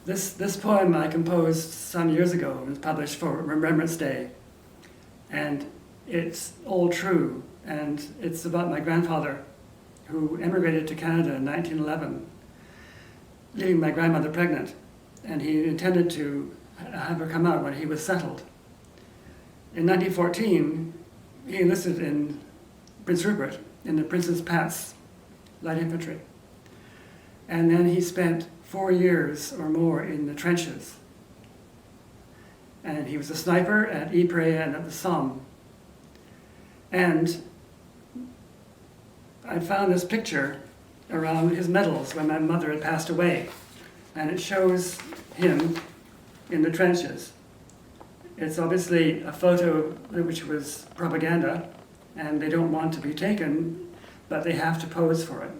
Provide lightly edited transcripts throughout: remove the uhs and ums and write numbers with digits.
This poem I composed some years ago. It was published for Remembrance Day. And it's all true. And it's about my grandfather, who emigrated to Canada in 1911, leaving my grandmother pregnant. And he intended to have her come out when he was settled. In 1914, he enlisted in Prince Rupert in the Prince's Pass Light Infantry. And then he spent 4 years or more in the trenches. And he was a sniper at Ypres and at the Somme. And I found this picture around his medals when my mother had passed away. And it shows him in the trenches. It's obviously a photo which was propaganda, and they don't want to be taken, but they have to pose for it.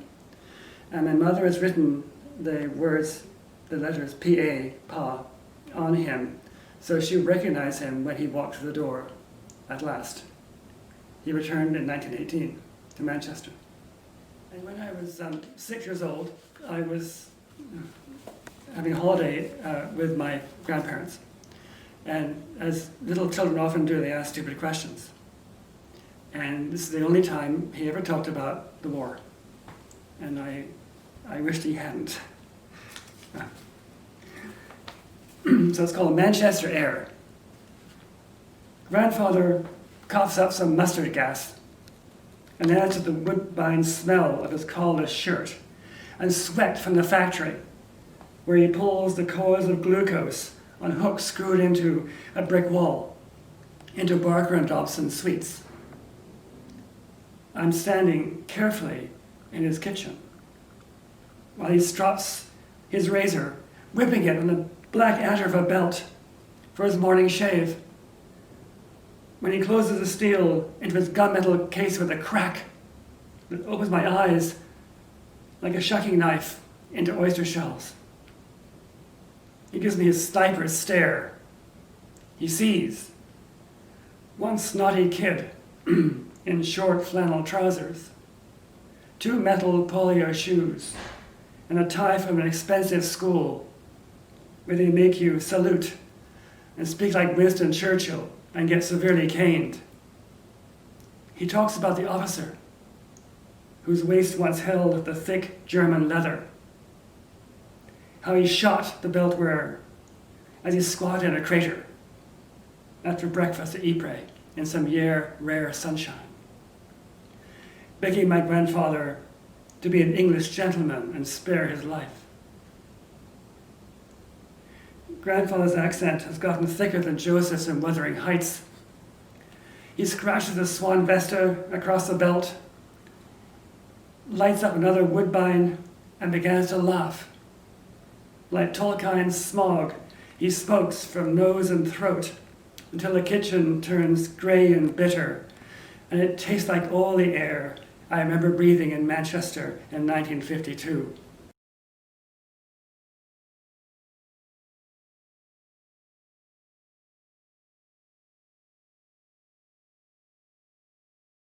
And my mother has written the words, the letters P.A., Pa, on him, so she would recognize him when he walked through the door at last. He returned in 1918 to Manchester. And when I was 6 years old, I was having a holiday with my grandparents. And as little children often do, they ask stupid questions. And this is the only time he ever talked about the war. And I wished he hadn't. So it's called Manchester Air. Grandfather coughs up some mustard gas and adds to the woodbine smell of his collarless shirt and sweat from the factory, where he pulls the coils of glucose on hooks screwed into a brick wall, into Barker and Dobson sweets. I'm standing carefully in his kitchen while he strops his razor, whipping it on the black adder of a belt for his morning shave. When he closes the steel into its gunmetal case with a crack that opens my eyes like a shucking knife into oyster shells. He gives me his sniper's stare. He sees one snotty kid in short flannel trousers, 2 metal polio shoes, and a tie from an expensive school where they make you salute and speak like Winston Churchill and get severely caned. He talks about the officer whose waist once held the thick German leather, how he shot the belt wearer as he squatted in a crater after breakfast at Ypres in some rare sunshine, begging my grandfather to be an English gentleman and spare his life. Grandfather's accent has gotten thicker than Joseph's in Wuthering Heights. He scratches the swan vesta across the belt, lights up another woodbine, and begins to laugh. Like Tolkien's smog, he smokes from nose and throat until the kitchen turns grey and bitter, and it tastes like all the air I remember breathing in Manchester in 1952.